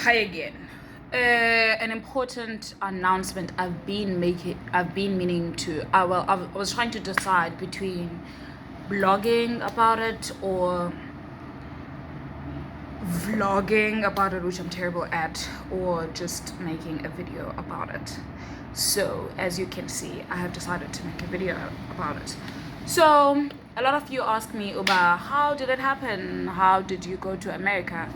Hi again. An important announcement I've been meaning to. I was trying to decide between blogging about it or vlogging about it, which I'm terrible at, or just making a video about it. So as you can see, I have decided to make a video about it. So a lot of you ask me about how did it happen? How did you go to America?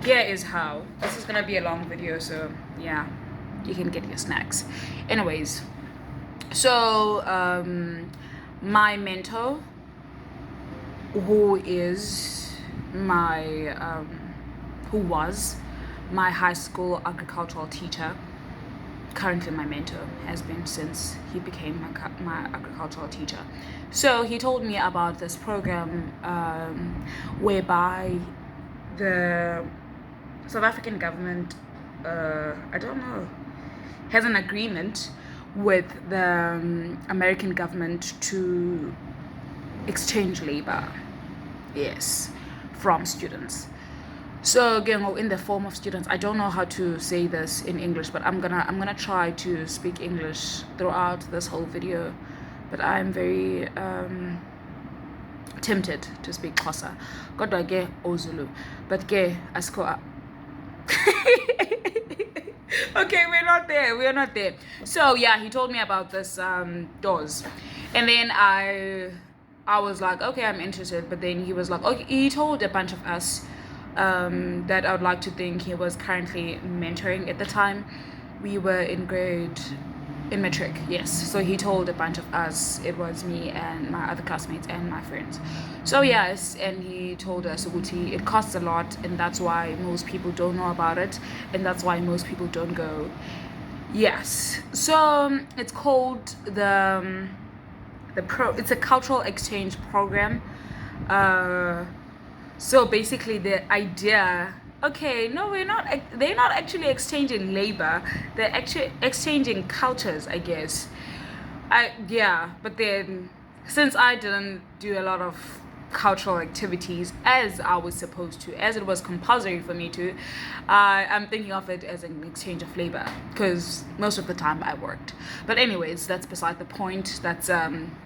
Here is how. This is gonna be a long video, so yeah, you can get your snacks. Anyways, so my mentor, who is my who was my high school agricultural teacher, currently my mentor, has been since he became my agricultural teacher. So he told me about this program whereby the South African government, I don't know, has an agreement with the American government to exchange labor, yes, from students. So again, in the form of students, I don't know how to say this in English, but I'm gonna try to speak English throughout this whole video, but I'm very tempted to speak Xhosa. Kodwa ke oZulu, but ke asikho. Okay, we're not there. So yeah, he told me about this doors, and then I was like, okay, I'm interested. But then he was like, okay, he told a bunch of us that I would like to think he was currently mentoring at the time. We were in matric, yes. So he told a bunch of us, it was me and my other classmates and my friends. So yes, and he told us Uguti, it costs a lot, and that's why most people don't know about it, and that's why most people don't go. Yes, so it's called it's a cultural exchange program. So basically the idea, okay, no, they're not actually exchanging labor, they're actually exchanging cultures, I guess. Yeah, but then since I didn't do a lot of cultural activities as I was supposed to, as it was compulsory for me to, I'm thinking of it as an exchange of labor, because most of the time I worked. But anyways, that's beside the point. That's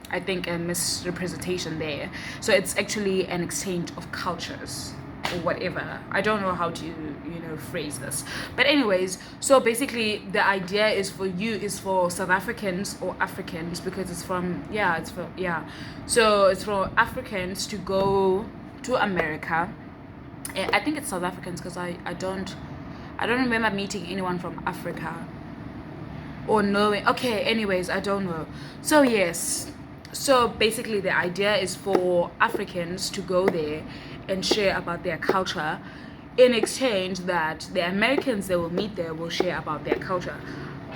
I think a misrepresentation there. So it's actually an exchange of cultures or whatever. I don't know how to phrase this, but anyways, so basically the idea is for South Africans or Africans, because so it's for Africans to go to America. I think it's South Africans, because I don't remember meeting anyone from Africa or knowing. Okay, anyways, I don't know. So yes, so basically the idea is for Africans to go there and share about their culture, in exchange that the Americans they will meet there will share about their culture.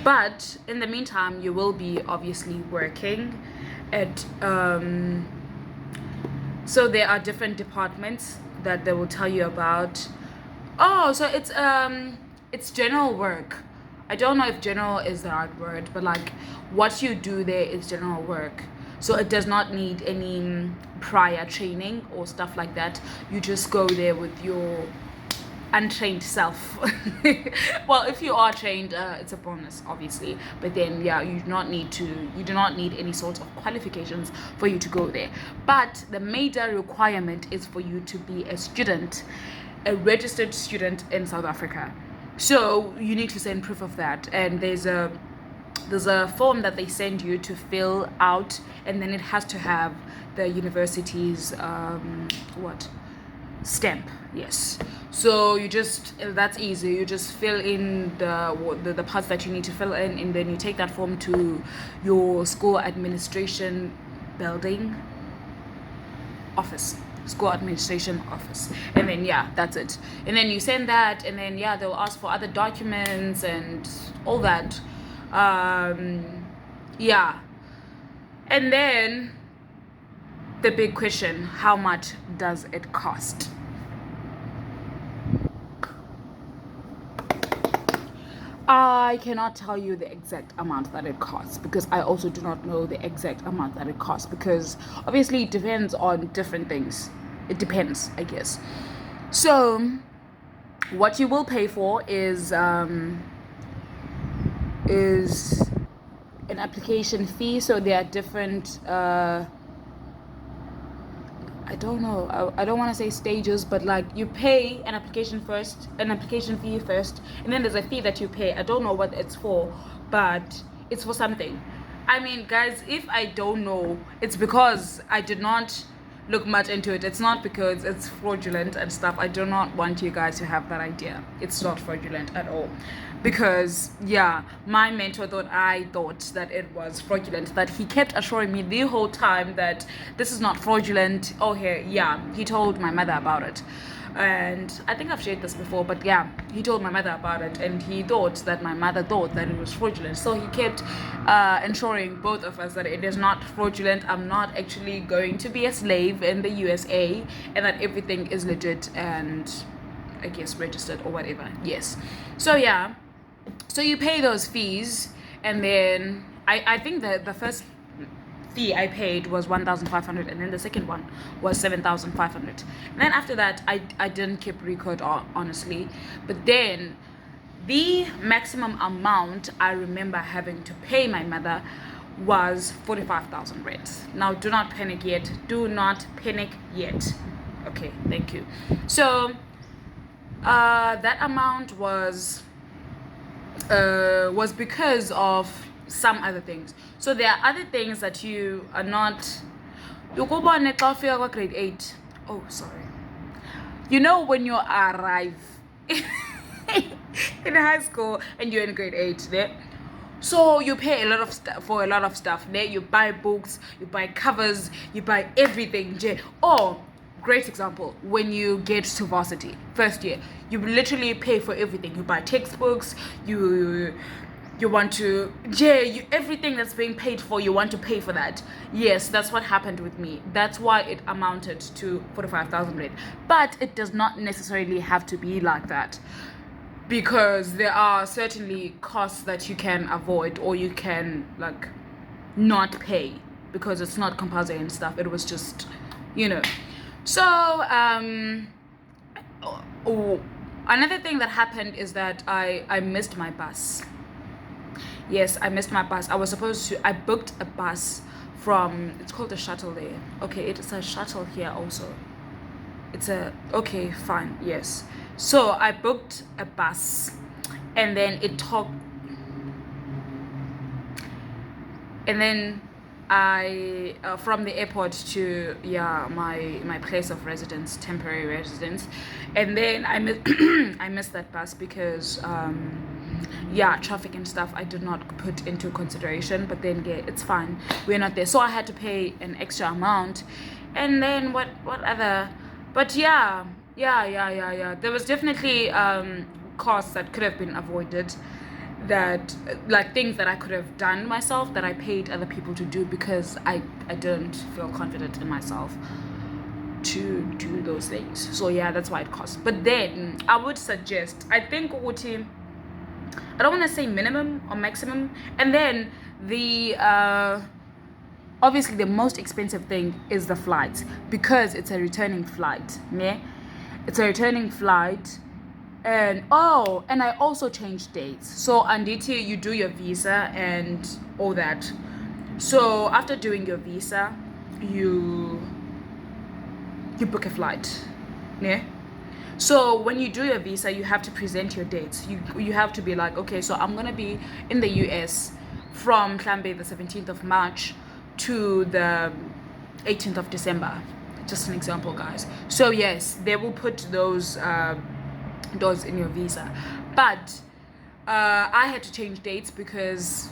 But in the meantime, you will be obviously working at so there are different departments that they will tell you about. Oh, so it's general work. I don't know if general is the right word, but like what you do there is general work. So it does not need any prior training or stuff like that. You just go there with your untrained self. Well, if you are trained, it's a bonus, obviously. But then, yeah, you do not need any sort of qualifications for you to go there. But the major requirement is for you to be a student, a registered student in South Africa. So you need to send proof of that, and there's a form that they send you to fill out, and then it has to have the university's stamp. Yes, so that's easy. You just fill in the parts that you need to fill in, and then you take that form to your school administration building office, school administration office, and then yeah, that's it. And then you send that, and then yeah, they'll ask for other documents and all that. Yeah, and then the big question, how much does it cost? I cannot tell you the exact amount that it costs, because I also do not know the exact amount that it costs, because obviously it depends on different things. It depends, I guess. So What you will pay for is an application fee. So there are different I don't know. I don't want to say stages, but like you pay an application fee first, and then there's a fee that you pay. I don't know what it's for, but it's for something. I mean, guys, if I don't know, it's because I did not look much into it. It's not because it's fraudulent and stuff. I do not want you guys to have that idea. It's not fraudulent at all. Because yeah, my mentor thought that it was fraudulent, that he kept assuring me the whole time that this is not fraudulent. Oh, here, yeah, he told my mother about it, and I think I've shared this before, but yeah, he told my mother about it, and he thought that my mother thought that it was fraudulent. So he kept ensuring both of us that it is not fraudulent. I'm not actually going to be a slave in the USA, and that everything is legit and I guess registered or whatever. Yes. So yeah, so you pay those fees, and then I think that the first fee I paid was 1,500, and then the second one was 7,500. And then after that, I didn't keep record, honestly. But then the maximum amount I remember having to pay my mother was 45,000 rands. Now, do not panic yet. Do not panic yet. Okay, thank you. So that amount was because of some other things. So there are other things that you are not. You go on grade 8. Oh, sorry. You know when you arrive in high school and you're in grade 8 there. So you pay a lot of stuff for a lot of stuff. There you buy books, you buy covers, you buy everything. Oh, great example, when you get to varsity first year, you literally pay for everything. You buy textbooks, you want to everything that's being paid for, you want to pay for that. Yes, that's what happened with me. That's why it amounted to 45,000 rand. But it does not necessarily have to be like that, because there are certainly costs that you can avoid, or you can like not pay because it's not compulsory and stuff. It was just, so another thing that happened is that I missed my bus. Yes, I missed my bus. I booked a bus from, it's called a shuttle there. Okay, it's a shuttle here also. Okay, fine, yes. So I booked a bus, and then I from the airport to my place of residence, temporary residence, and then I missed that bus because traffic and stuff I did not put into consideration. But then it's fine, we're not there, so I had to pay an extra amount. And then what other, but there was definitely costs that could have been avoided, that like things that I could have done myself that I paid other people to do, because I didn't feel confident in myself to do those things. So yeah, that's why it costs. But then I would suggest, I think I don't want to say minimum or maximum, and then the obviously the most expensive thing is the flight, because it's a returning flight. Yeah, it's a returning flight. And I also changed dates. So Anditi, you do your visa and all that. So after doing your visa, you book a flight. Yeah. So when you do your visa, you have to present your dates. You have to be like, okay, so I'm gonna be in the US from Klambe the 17th of March to the 18th of December. Just an example, guys. So yes, they will put those in your visa. But I had to change dates because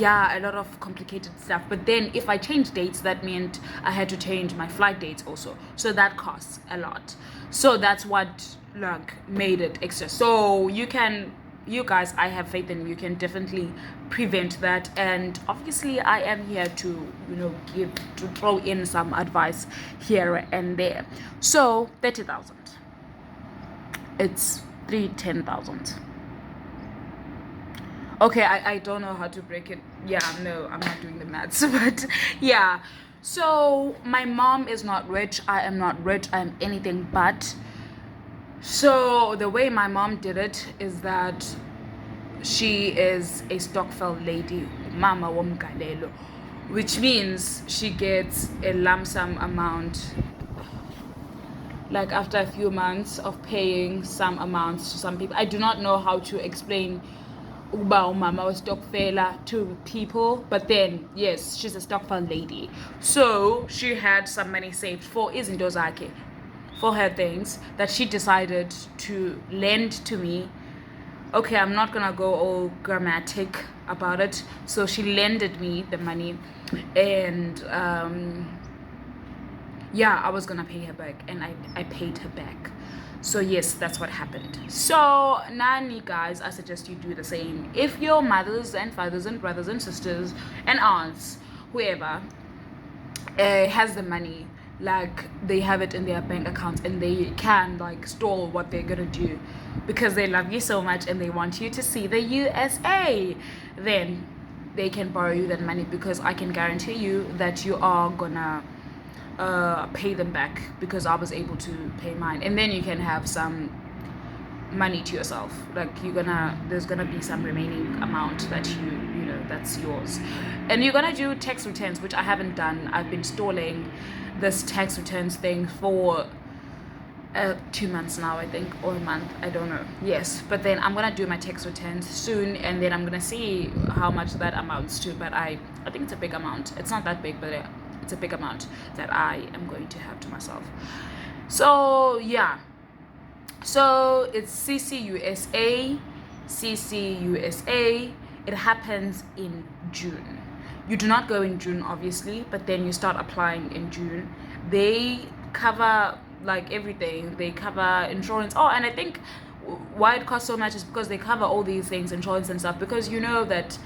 a lot of complicated stuff. But then if I changed dates, that meant I had to change my flight dates also, so that costs a lot. So that's what made it extra. So you guys, I have faith in you, can definitely prevent that. And obviously I am here to throw in some advice here and there. So 30,000, it's 10,000. Okay, I don't know how to break it. No, I'm not doing the maths. But yeah, so my mom is not rich, I am not rich, I am anything but. So the way my mom did it is that she is a Stockfell lady, Mama Womgalelo, which means she gets a lump sum amount, like after a few months of paying some amounts to some people. I do not know how to explain uba umama westokfela to people, but then yes, she's a Stockfell lady, so she had some money saved for izinto zakhe, for her things that she decided to lend to me. Okay, I'm not gonna go all grammatic about it. So she lended me the money, and yeah, I was gonna pay her back, and I paid her back. So yes, that's what happened. So Nani guys, I suggest you do the same. If your mothers and fathers and brothers and sisters and aunts, whoever, has the money, like they have it in their bank account and they can like store what they're gonna do because they love you so much and they want you to see the USA, then they can borrow you that money, because I can guarantee you that you are gonna pay them back, because I was able to pay mine, and then you can have some money to yourself. Like there's gonna be some remaining amount that you know that's yours, and you're gonna do tax returns, which I haven't done. I've been stalling this tax returns thing for 2 months now, I think, or a month, I don't know. Yes, but then I'm gonna do my tax returns soon, and then I'm gonna see how much that amounts to. But I think it's a big amount. It's not that big, but it's a big amount that I am going to have to myself. So yeah, so it's CCUSA. It happens in June. You do not go in June, obviously, but then you start applying in June. They cover like everything. They cover insurance. Oh, and I think why it costs so much is because they cover all these things, insurance and stuff, because you know that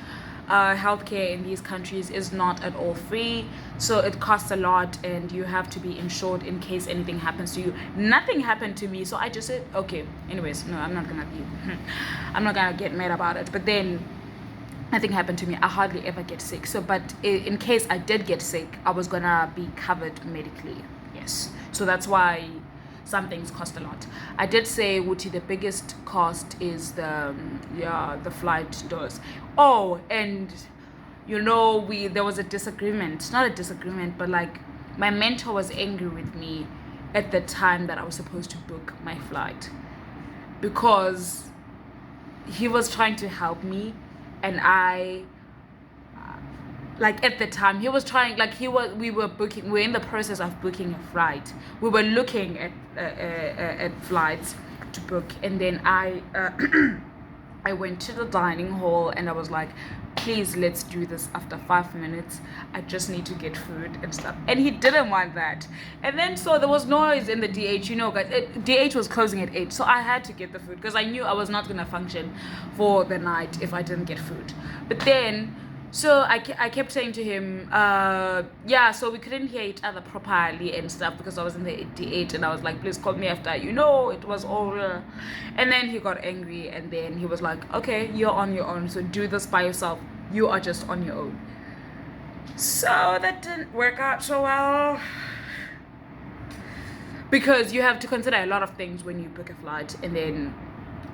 healthcare in these countries is not at all free, so it costs a lot, and you have to be insured in case anything happens to you. Nothing happened to me, so I just said okay. Anyways, no, I'm not gonna get mad about it, but then nothing happened to me. I hardly ever get sick, so but in case I did get sick, I was gonna be covered medically. Yes, so that's why some things cost a lot. I did say Wuti, the biggest cost is the flight doors. Oh, and there was a disagreement, not a disagreement, but like my mentor was angry with me at the time that I was supposed to book my flight, because he was trying to help me, and I, like at the time he was trying, like we're in the process of booking a flight. We were looking at flights to book, and then I I went to the dining hall and I was like, please, let's do this after 5 minutes. I just need to get food and stuff. And he didn't want that. And then so there was noise in the DH, guys. DH was closing at 8. So I had to get the food because I knew I was not going to function for the night if I didn't get food. But then, so I kept saying to him, so we couldn't hear each other properly and stuff because I was in the DH, and I was like, please call me after, it was all. And then he got angry, and then he was like, okay, you're on your own, so do this by yourself. You are just on your own. So that didn't work out so well, because you have to consider a lot of things when you book a flight. And then,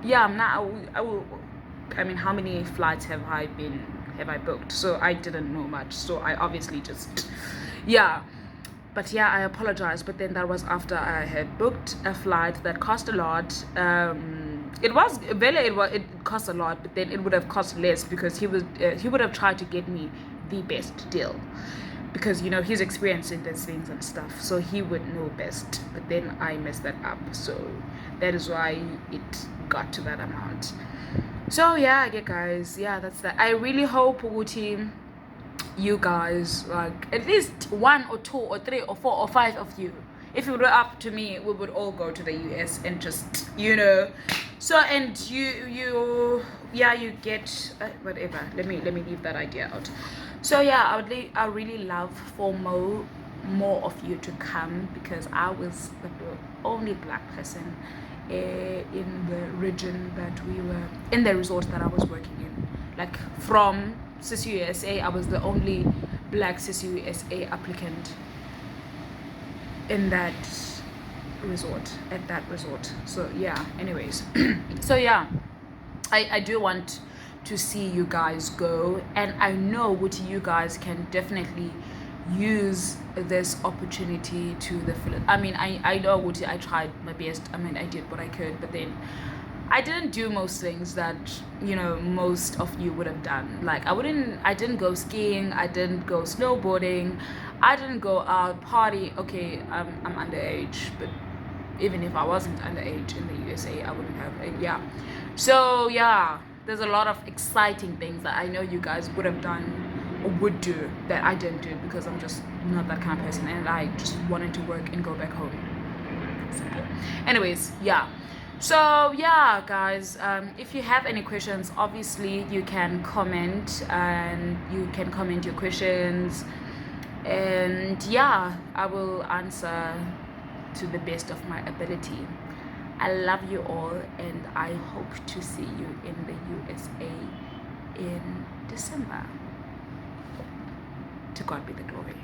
I mean, how many flights have I booked? So I didn't know much, so I obviously just but I apologize. But then that was after I had booked a flight that cost a lot. It cost a lot, but then it would have cost less because he would have tried to get me the best deal, because he's experienced in these things and stuff, so he would know best. But then I messed that up, so that is why it got to that amount. So guys, that's that. I really hope, Wuti, you guys, like at least 1 or 2 or 3 or 4 or 5 of you, if it were up to me, we would all go to the US and just so, and you get whatever. Let me leave that idea out. So I really love for more of you to come, because I was the only black person in the region that we were in, the resort that I was working in. Like from CCUSA, I was the only black CCUSA applicant in that resort, at that resort. So yeah, anyways. So yeah, I do want to see you guys go, and I know what you guys can definitely use this opportunity to the fullest. I mean, I know what I tried my best. I mean, I did what I could, but then I didn't do most things that, you know, most of you would have done. Like I didn't go skiing, I didn't go snowboarding, I didn't go out party. Okay, I'm underage, but even if I wasn't underage in the USA, I wouldn't have it. Yeah. So yeah, there's a lot of exciting things that I know you guys would have done or would do that I didn't do because I'm just not that kind of person, and I just wanted to work and go back home. Simple. Anyways, yeah. So yeah, guys, if you have any questions, obviously you can comment, and you can comment your questions, and yeah, I will answer to the best of my ability. I love you all, and I hope to see you in the USA in December. To God be the glory.